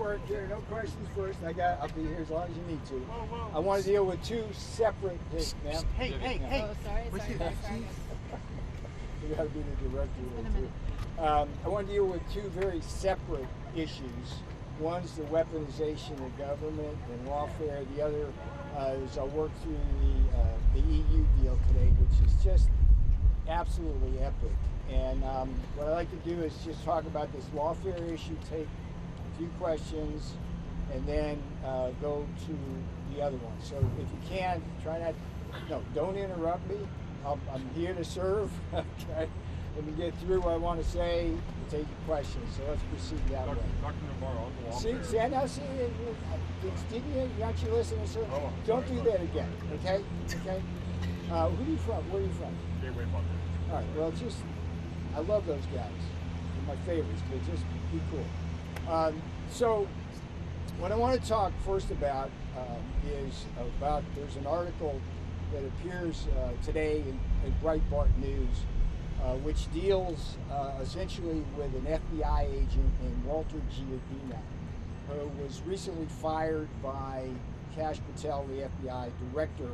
work here. No questions first. I'll be here as long as you need to. Whoa. I want to deal with two separate. Ma'am. Hey. Oh, sorry. You got to be the director here too. I want to deal with two very separate issues. One's the weaponization of government and lawfare. The other is I'll work through the EU deal today, which is just absolutely epic. And what I like to do is just talk about this lawfare issue, take a few questions, and then go to the other one. So if you can, try not, no, don't interrupt me. I'm here to serve. Okay. Let me get through what I want to say and take your questions. So let's proceed that way. Dr. Navarro, See, aren't you listening, sir? Oh, don't do that again, okay? Okay? Who are you from? Where are you from? Gateway Bucket. All right, well, just, I love those guys. They're my favorites, but just be cool. So, what I want to talk first about is about, there's an article that appears today in Breitbart News, which deals essentially with an FBI agent named Walter Giardina, who was recently fired by Kash Patel, the FBI director,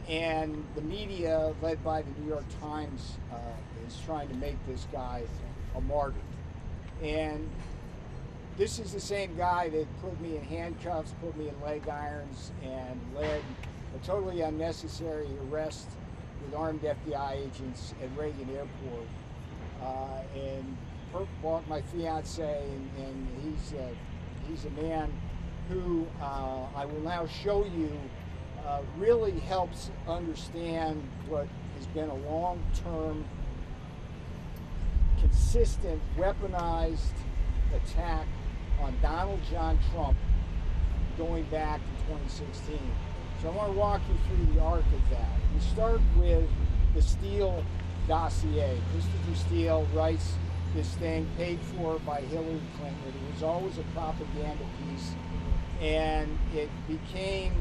and the media, led by the New York Times, is trying to make this guy a martyr. And this is the same guy that put me in handcuffs, put me in leg irons, and led a totally unnecessary arrest with armed FBI agents at Reagan Airport. And Perk bought my fiance, and he's a man who I will now show you really helps understand what has been a long-term, consistent, weaponized attack on Donald John Trump going back to 2016. So I want to walk you through the arc of that. We start with the Steele dossier. Christopher Steele writes this thing paid for by Hillary Clinton. It was always a propaganda piece, and it became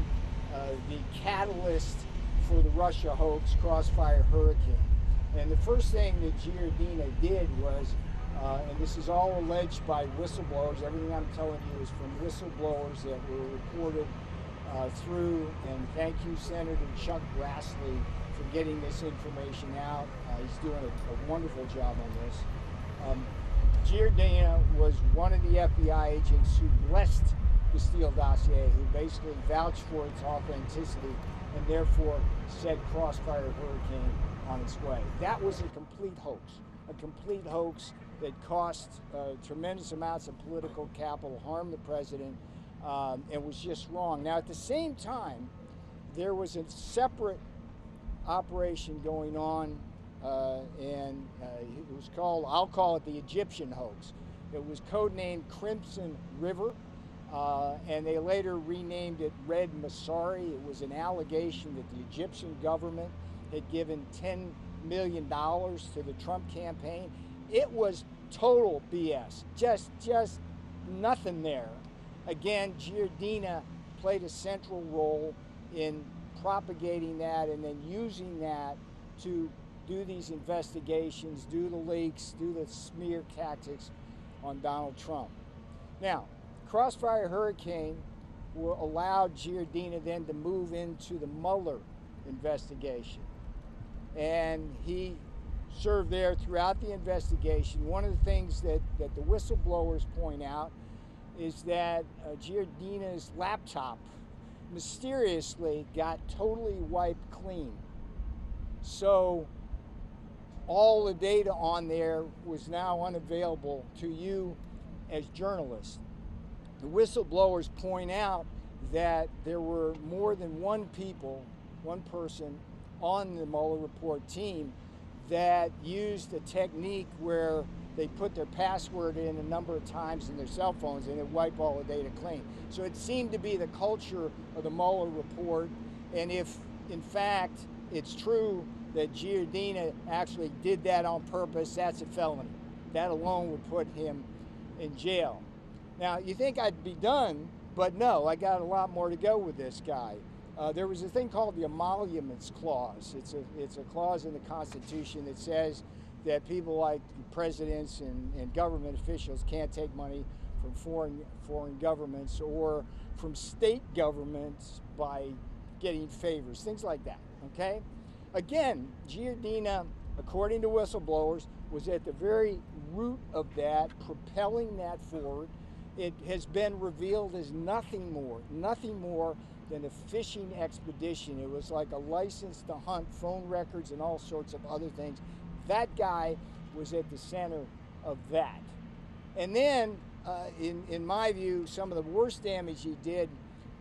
the catalyst for the Russia hoax, Crossfire Hurricane. And the first thing that Giardina did was, and this is all alleged by whistleblowers, everything I'm telling you is from whistleblowers that were reported through, and thank you, Senator Chuck Grassley, for getting this information out. He's doing a wonderful job on this. Giardina was one of the FBI agents who blessed the Steele dossier, who basically vouched for its authenticity and therefore set Crossfire Hurricane on its way. That was a complete hoax that cost tremendous amounts of political capital, harmed the president, and was just wrong. Now, at the same time, there was a separate operation going on, and it was called, I'll call it the Egyptian hoax. It was codenamed Crimson River, and they later renamed it Red Masari. It was an allegation that the Egyptian government had given $10 million to the Trump campaign. It was total BS, just nothing there. Again, Giardina played a central role in propagating that and then using that to do these investigations, do the leaks, do the smear tactics on Donald Trump. Now, Crossfire Hurricane allowed Giardina then to move into the Mueller investigation. And he served there throughout the investigation. One of the things that the whistleblowers point out is that Giardina's laptop mysteriously got totally wiped clean. So all the data on there was now unavailable to you as journalists. The whistleblowers point out that there were more than one person on the Mueller report team that used a technique where they put their password in a number of times in their cell phones and it wiped all the data clean. So it seemed to be the culture of the Mueller report, and if in fact it's true that Giardina actually did that on purpose, that's a felony. That alone would put him in jail. Now, you think I'd be done, but no, I got a lot more to go with this guy. There was a thing called the Emoluments Clause. It's a clause in the Constitution that says that people like presidents and government officials can't take money from foreign governments or from state governments by getting favors, things like that, okay? Again, Giardina, according to whistleblowers, was at the very root of that, propelling that forward. It has been revealed as nothing more than a fishing expedition. It was like a license to hunt, phone records, and all sorts of other things. That guy was at the center of that. And then, in my view, some of the worst damage he did,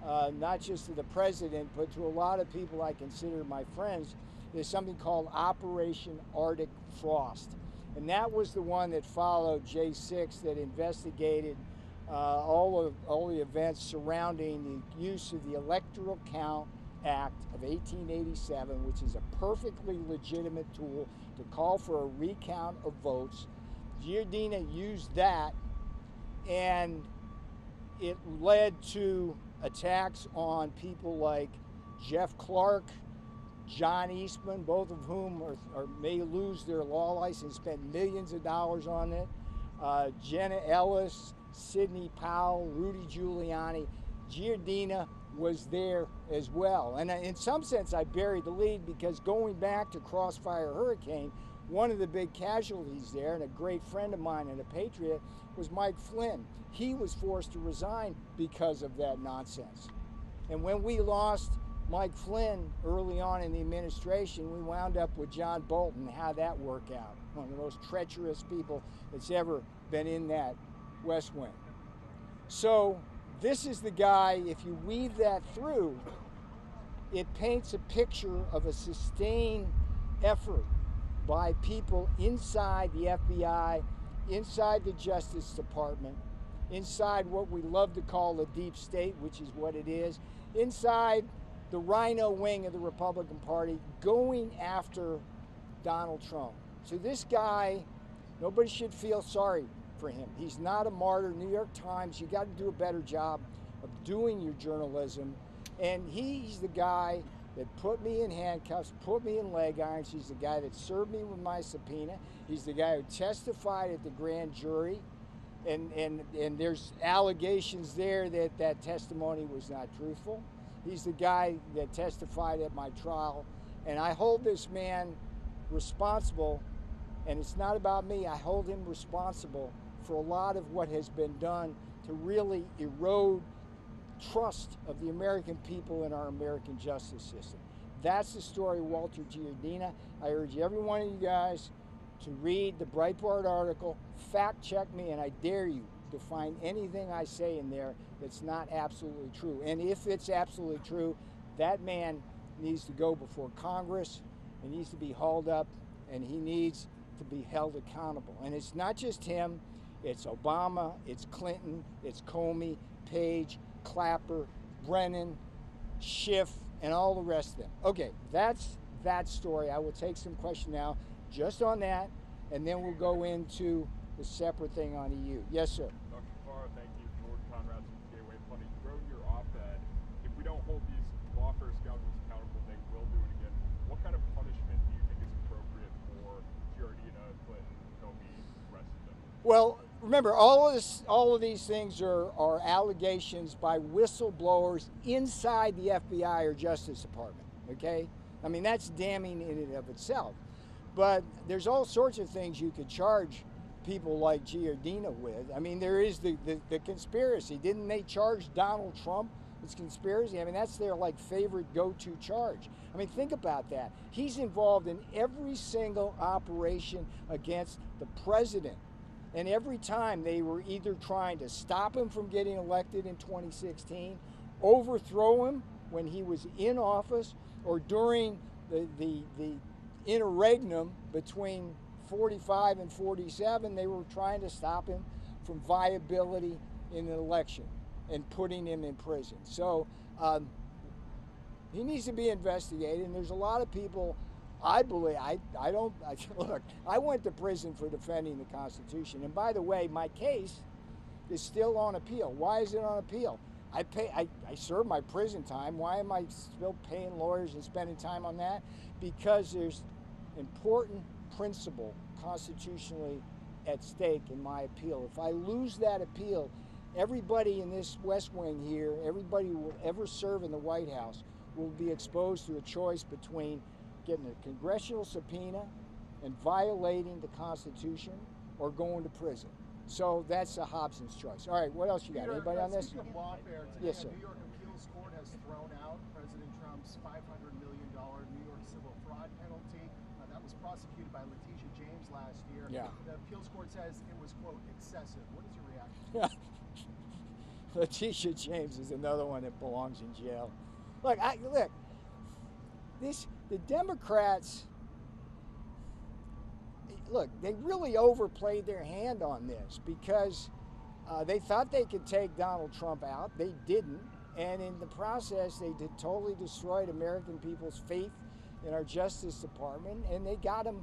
not just to the president, but to a lot of people I consider my friends, is something called Operation Arctic Frost. And that was the one that followed J6, that investigated all the events surrounding the use of the Electoral Count Act of 1887, which is a perfectly legitimate tool to call for a recount of votes. Giardina used that, and it led to attacks on people like Jeff Clark, John Eastman, both of whom may lose their law license, spent millions of dollars on it. Jenna Ellis, Sidney Powell, Rudy Giuliani. Giardina was there as well. And in some sense, I buried the lead, because going back to Crossfire Hurricane, one of the big casualties there, and a great friend of mine and a patriot, was Mike Flynn. He was forced to resign because of that nonsense. And when we lost Mike Flynn early on in the administration, we wound up with John Bolton. How'd that work out? One of the most treacherous people that's ever been in that West Wing. So this is the guy, if you weave that through, it paints a picture of a sustained effort by people inside the FBI, inside the Justice Department, inside what we love to call the deep state, which is what it is, inside the rhino wing of the Republican Party, going after Donald Trump. So this guy, nobody should feel sorry for him. He's not a martyr. New York Times, you got to do a better job of doing your journalism. And he's the guy that put me in handcuffs, put me in leg irons. He's the guy that served me with my subpoena. He's the guy who testified at the grand jury. And there's allegations there that that testimony was not truthful. He's the guy that testified at my trial. And I hold this man responsible, and it's not about me. I hold him responsible for a lot of what has been done to really erode trust of the American people in our American justice system. That's the story of Walter Giardina. I urge every one of you guys to read the Breitbart article, fact check me, and I dare you to find anything I say in there that's not absolutely true. And if it's absolutely true, that man needs to go before Congress, and needs to be hauled up, and he needs to be held accountable. And it's not just him, it's Obama, it's Clinton, it's Comey, Page, Clapper, Brennan, Schiff, and all the rest of them. Okay, that's that story. I will take some questions now just on that, and then we'll go into the separate thing on EU. Yes, sir. Dr. Farr, thank you. George Conrad from Gateway Funny. You wrote in your op-ed, if we don't hold these lawfare scoundrels accountable, they will do it again. What kind of punishment do you think is appropriate for Giardina, Clinton, Comey, the rest of them? Well, remember, all of these things are allegations by whistleblowers inside the FBI or Justice Department, okay? I mean, that's damning in and of itself. But there's all sorts of things you could charge people like Giardina with. I mean, there is the conspiracy. Didn't they charge Donald Trump with conspiracy? I mean, that's their like favorite go-to charge. I mean, think about that. He's involved in every single operation against the president. And every time they were either trying to stop him from getting elected in 2016, overthrow him when he was in office, or during the interregnum between 45 and 47, they were trying to stop him from viability in an election and putting him in prison. So he needs to be investigated, and there's a lot of people, I believe, look, I went to prison for defending the Constitution, and by the way, my case is still on appeal. Why is it on appeal? I served my prison time. Why am I still paying lawyers and spending time on that? Because there's important principle constitutionally at stake in my appeal. If I lose that appeal, everybody in this West Wing here, everybody who will ever serve in the White House will be exposed to a choice between getting a congressional subpoena and violating the Constitution or going to prison. So that's a Hobson's choice. All right, what else you got? Anybody on this? Speaking of lawfare, today Yes, sir. a New York appeals court has thrown out President Trump's $500 million New York civil fraud penalty. That was prosecuted by Letitia James last year. Yeah. The appeals court says it was, quote, excessive. What is your reaction? Letitia James is another one that belongs in jail. Look, the Democrats, look, they really overplayed their hand on this because they thought they could take Donald Trump out. They didn't. And in the process, they totally destroyed American people's faith in our Justice Department. And they got him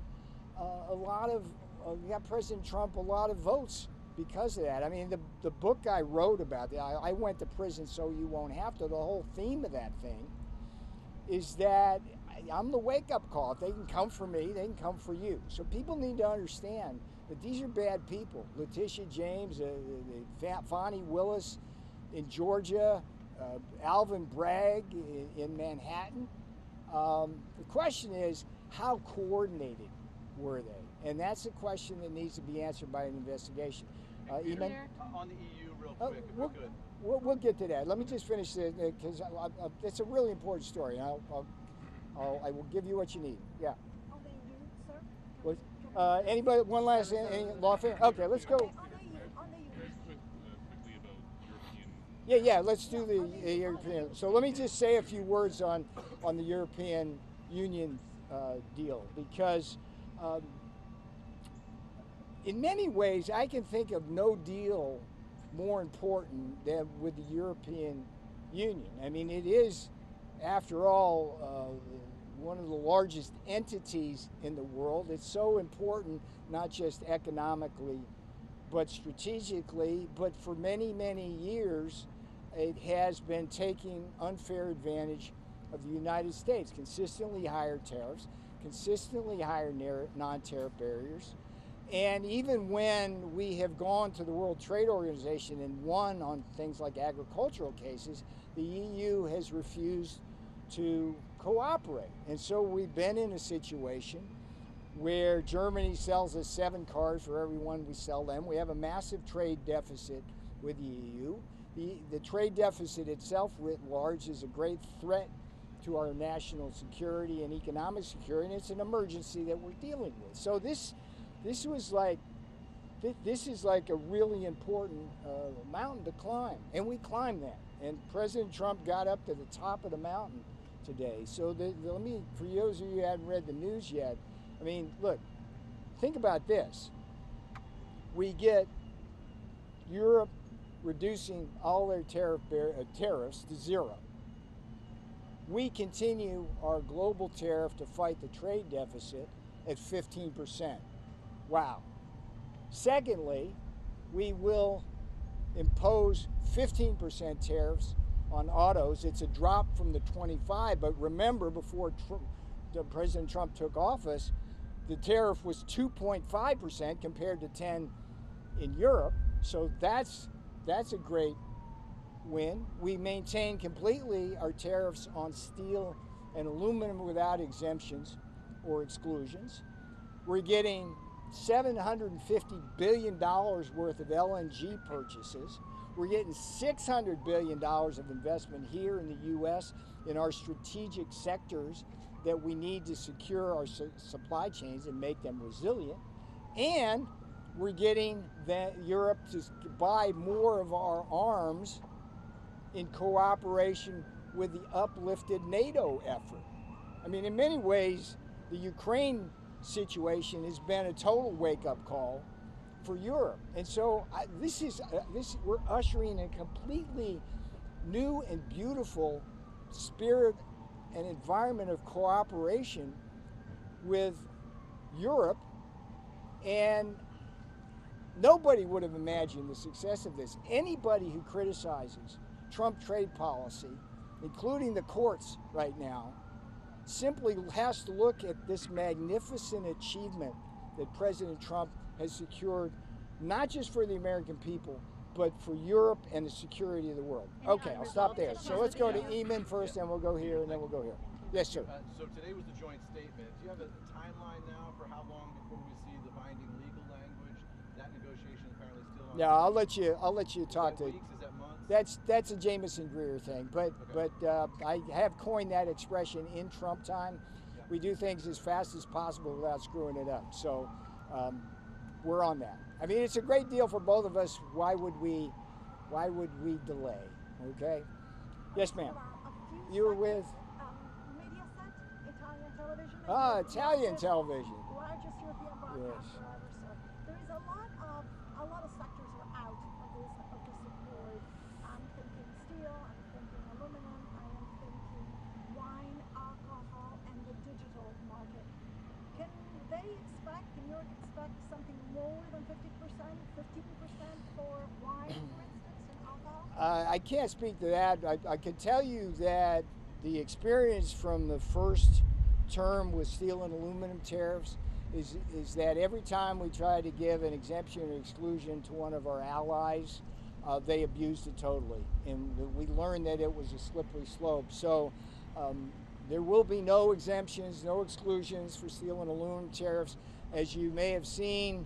got President Trump a lot of votes because of that. I mean, the book I wrote about it, I went to prison so you won't have to. The whole theme of that thing is that I'm the wake-up call. If they can come for me, they can come for you. So people need to understand that these are bad people. Letitia James, Fonnie Willis in Georgia, Alvin Bragg in Manhattan. The question is, how coordinated were they? And that's a question that needs to be answered by an investigation. Eamon? On the EU, real quick, if we could. We'll get to that. Let me just finish it because it's a really important story. I will give you what you need. Yeah. On the EU, sir? What? Anybody? One last any lawfare? Okay, let's go. On the EU. Very quickly about European. Yeah. Let's do the European. So let me just say a few words on the European Union deal because. In many ways, I can think of no deal more important than with the European Union. I mean, it is, after all, one of the largest entities in the world. It's so important, not just economically, but strategically. But for many, many years, it has been taking unfair advantage of the United States. Consistently higher tariffs, consistently higher non-tariff barriers. And even when we have gone to the World Trade Organization and won on things like agricultural cases, the EU has refused to cooperate. And so we've been in a situation where Germany sells us 7 cars for every one we sell them. We have a massive trade deficit with the EU. The trade deficit itself writ large is a great threat to our national security and economic security, and it's an emergency that we're dealing with. So this is like a really important mountain to climb, and we climbed that. And President Trump got up to the top of the mountain today. So let me, for those of you who haven't read the news yet, I mean, look, think about this. We get Europe reducing all their tariffs to zero. We continue our global tariff to fight the trade deficit at 15%. Wow. Secondly, we will impose 15% tariffs on autos. It's a drop from the 25, but remember, before President Trump took office, the tariff was 2.5% compared to 10 in Europe. So that's a great win. We maintain completely our tariffs on steel and aluminum without exemptions or exclusions. We're getting $750 billion worth of LNG purchases. We're getting $600 billion of investment here in the U.S. in our strategic sectors that we need to secure our supply chains and make them resilient. And we're getting Europe to buy more of our arms in cooperation with the uplifted NATO effort. I mean, in many ways, the Ukraine situation has been a total wake-up call for Europe. And so we're ushering a completely new and beautiful spirit and environment of cooperation with Europe. And nobody would have imagined the success of this. Anybody who criticizes Trump trade policy, including the courts right now, simply has to look at this magnificent achievement that President Trump has secured, not just for the American people, but for Europe and the security of the world. Okay, I'll stop there. So let's go to Eamon first, and we'll go here, and then we'll go here. Yes, sir. So today was the joint statement. Do you have a timeline now for how long before we see the binding legal language? That negotiation apparently still on. No, I'll let you talk to. Is that weeks? Is that months? That's a Jameson Greer thing, but I have coined that expression in Trump time. Yeah. We do things as fast as possible without screwing it up. So we're on that. I mean, it's a great deal for both of us. Why would we delay? Okay. Yes, ma'am. You were with Mediaset, Italian television. Italian television. Largest European broadcaster Yes. ever. So there is a lot of sectors are out of this accord. I'm thinking steel. I'm thinking aluminum. I am thinking wine, alcohol, and the digital market. Can Europe expect something more than 50%, 15% for wine, for instance, and alcohol? I can't speak to that. I can tell you that the experience from the first term with steel and aluminum tariffs is that every time we try to give an exemption or exclusion to one of our allies, they abused it totally. And we learned that it was a slippery slope. So there will be no exemptions, no exclusions for steel and aluminum tariffs. As you may have seen,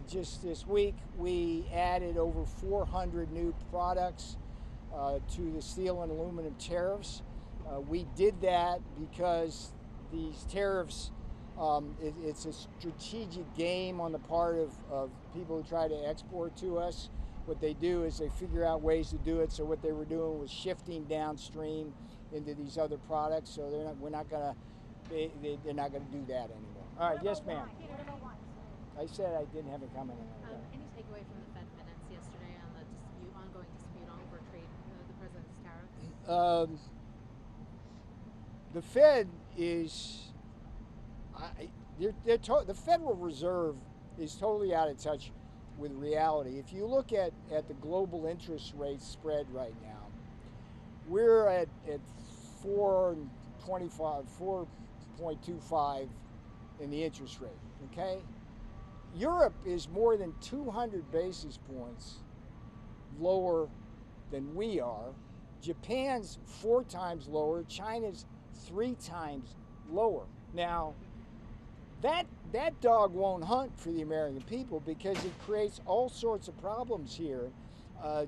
just this week, we added over 400 new products to the steel and aluminum tariffs. We did that because these tariffs, it's a strategic game on the part of people who try to export to us. What they do is they figure out ways to do it. So what they were doing was shifting downstream into these other products. So they're not gonna do that anymore. All right, yes, ma'am. I said I didn't have a comment on that. Any takeaway from the Fed minutes yesterday on the ongoing dispute over trade, the president's tariffs? The Fed is, the Federal Reserve is totally out of touch with reality. If you look at the global interest rate spread right now, we're at 4.25 in the interest rate, okay? Europe is more than 200 basis points lower than we are. Japan's 4 times lower. China's 3 times lower. Now, that dog won't hunt for the American people because it creates all sorts of problems here.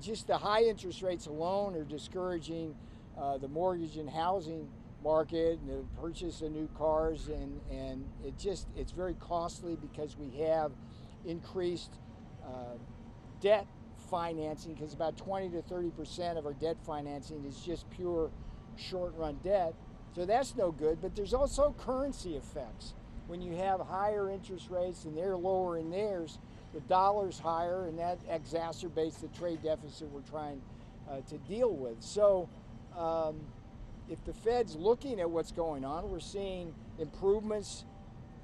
Just the high interest rates alone are discouraging the mortgage and housing market and the purchase of new cars, and it's very costly because we have increased debt financing, because about 20 to 30% of our debt financing is just pure short-run debt. So that's no good, but there's also currency effects. When you have higher interest rates and they're lowering theirs, the dollar's higher, and that exacerbates the trade deficit we're trying to deal with. So if the Fed's looking at what's going on, we're seeing improvements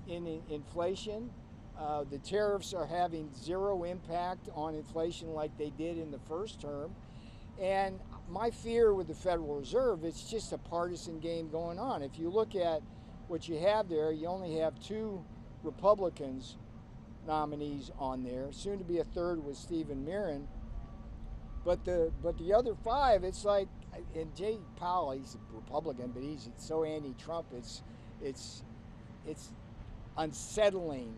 in inflation. The tariffs are having zero impact on inflation like they did in the first term. And my fear with the Federal Reserve, it's just a partisan game going on. If you look at what you have there, you only have 2 Republicans nominees on there, soon to be a third with Stephen Mirren. But the other 5, it's like, and Jay Powell, he's a Republican, but he's so anti-Trump, it's unsettling.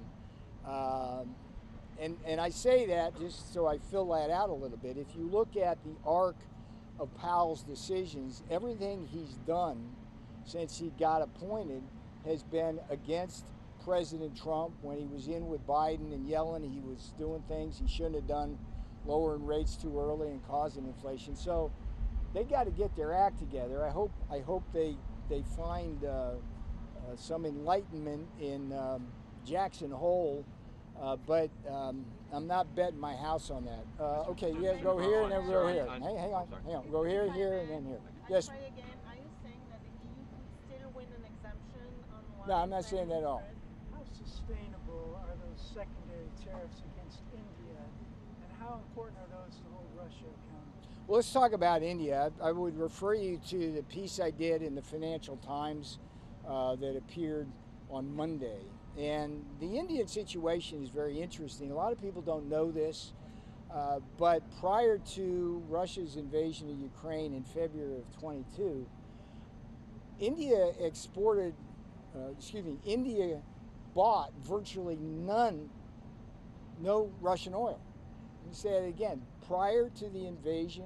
And I say that just so I fill that out a little bit. If you look at the arc of Powell's decisions, everything he's done since he got appointed has been against President Trump. When he was in with Biden and Yellen, he was doing things he shouldn't have done, lowering rates too early and causing inflation. So they got to get their act together. I hope they find some enlightenment in Jackson Hole, but I'm not betting my house on that. Okay, yeah, go here and then go here. Hang on. Go here, and then here. Yes. Try again. Are you saying that the EU could still win an exemption on wine? No, I'm not saying that at all. How sustainable are those secondary tariffs against India, and how important are those to hold Russia accountable? Well, let's talk about India. I would refer you to the piece I did in the Financial Times that appeared on Monday. And the Indian situation is very interesting. A lot of people don't know this. But prior to Russia's invasion of Ukraine in February of 22, India India bought virtually no Russian oil. Let me say it again. Prior to the invasion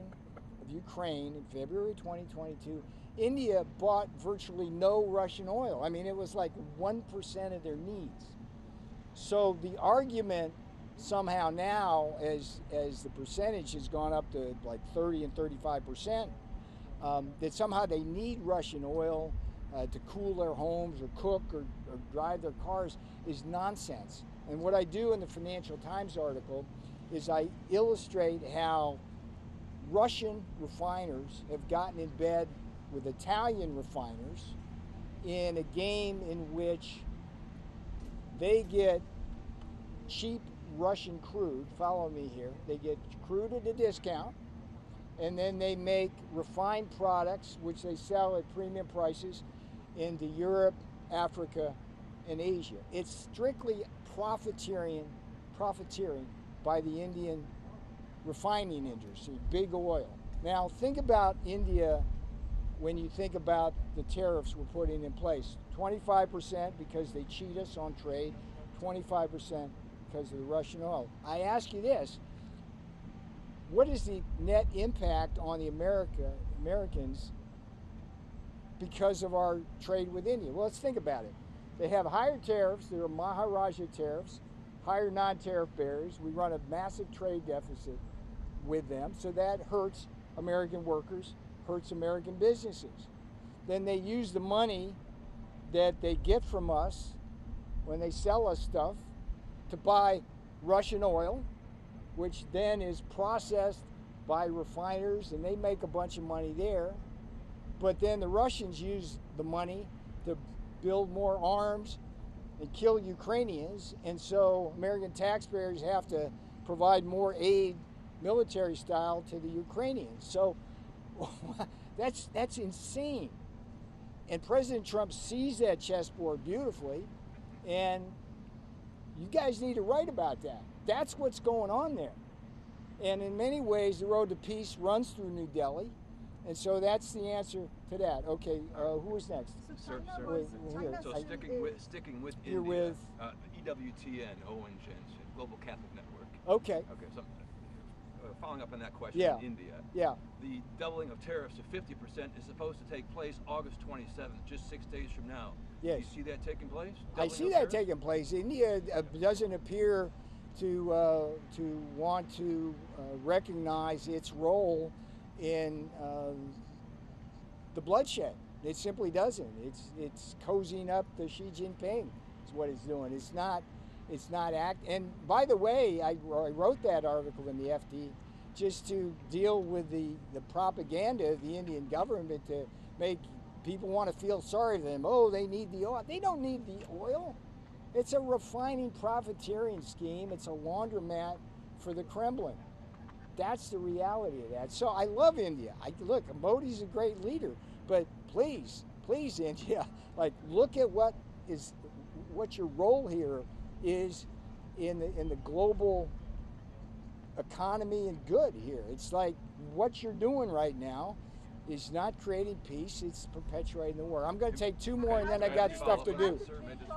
of Ukraine in February 2022, India bought virtually no Russian oil. I mean, it was like 1% of their needs. So the argument somehow now, as the percentage has gone up to like 30 and 35%, that somehow they need Russian oil to cool their homes or cook or drive their cars is nonsense. And what I do in the Financial Times article is I illustrate how Russian refiners have gotten in bed with Italian refiners in a game in which they get cheap Russian crude, follow me here, they get crude at a discount, and then they make refined products which they sell at premium prices into Europe, Africa, and Asia. It's strictly profiteering by the Indian refining industry, big oil. Now think about India when you think about the tariffs we're putting in place. 25% because they cheat us on trade, 25% because of the Russian oil. I ask you this, what is the net impact on the Americans because of our trade with India? Well, let's think about it. They have higher tariffs, there are Maharaja tariffs, higher non-tariff barriers. We run a massive trade deficit with them, so that hurts American workers, hurts American businesses. Then they use the money that they get from us when they sell us stuff to buy Russian oil, which then is processed by refiners and they make a bunch of money there. But then the Russians use the money to build more arms and kill Ukrainians, and so American taxpayers have to provide more aid, military style, to the Ukrainians. So that's insane. And President Trump sees that chessboard beautifully, and you guys need to write about that. That's what's going on there. And in many ways, the road to peace runs through New Delhi. And so that's the answer to that. Okay, who is next? Sir, so sticking with You're India, with EWTN, ONGen, Global Catholic Network. Okay. Okay, so following up on that question, Yeah. India. Yeah. The doubling of tariffs to 50% is supposed to take place August 27th, just 6 days from now. Yes. Do you see that taking place? I see that taking place. India doesn't appear to want to recognize its role in the bloodshed. It simply doesn't. It's cozying up to Xi Jinping. Is what it's doing. It's not And by the way, I wrote that article in the FT just to deal with the propaganda of the Indian government to make people want to feel sorry for them. Oh, they need the oil. They don't need the oil. It's a refining profiteering scheme. It's a laundromat for the Kremlin. That's the reality of that. So I love India. Look, Modi's a great leader, but please, India, look at what your role here is in the global economy and good here. It's like what you're doing right now is not creating peace, it's perpetuating the war. I'm going to take two more and then I got stuff to do.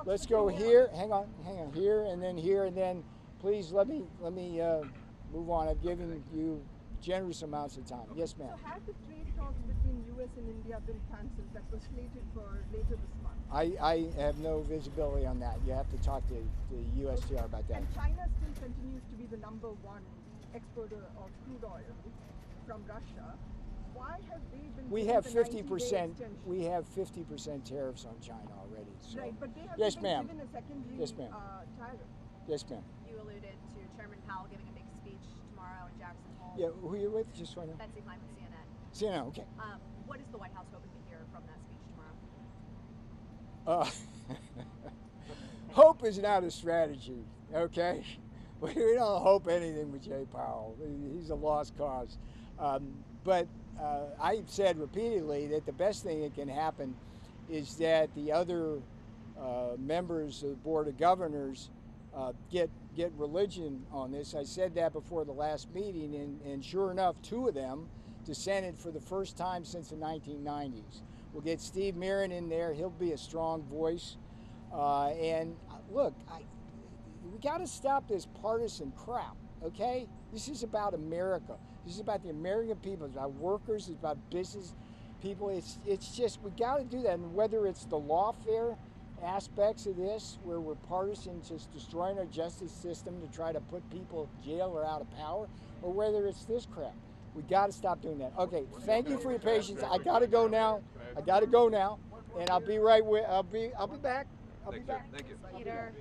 Let's go here, hang on, here, and then please let me move on. I've given you generous amounts of time. Yes, ma'am. So have the trade talks between US and India been cancelled that was slated for later this month? I have no visibility on that. You have to talk to the USTR about that. And China still continues to be the #1 exporter of crude oil from Russia. Why have they been? We have 50%. We have 50% tariffs on China already. So. Right, but they have yes, been ma'am. given a secondary yes, ma'am. tariff. Yes, ma'am. You alluded to Chairman Powell giving a big speech tomorrow in Jackson Hole. Yeah, who are you with? Just so I know. Betsy Klein with CNN. CNN, okay. What is the White House hoping to hear from that speech tomorrow? Hope is not a strategy, okay? We don't hope anything with Jay Powell. He's a lost cause. But I've said repeatedly that the best thing that can happen is that the other members of the Board of Governors get get religion on this. I said that before the last meeting, and sure enough, 2 of them dissented for the first time since the 1990s. We'll get Steve Mirren in there. He'll be a strong voice. And look, we got to stop this partisan crap, okay? This is about America. This is about the American people. It's about workers. It's about business people. It's just, we got to do that. And whether it's the lawfare aspects of this, where we're partisan, just destroying our justice system to try to put people in jail or out of power, or whether it's this crap, we got to stop doing that. Okay, thank you for your patience. I got to go now. And I'll be right with. I'll be back. Thank you. Peter.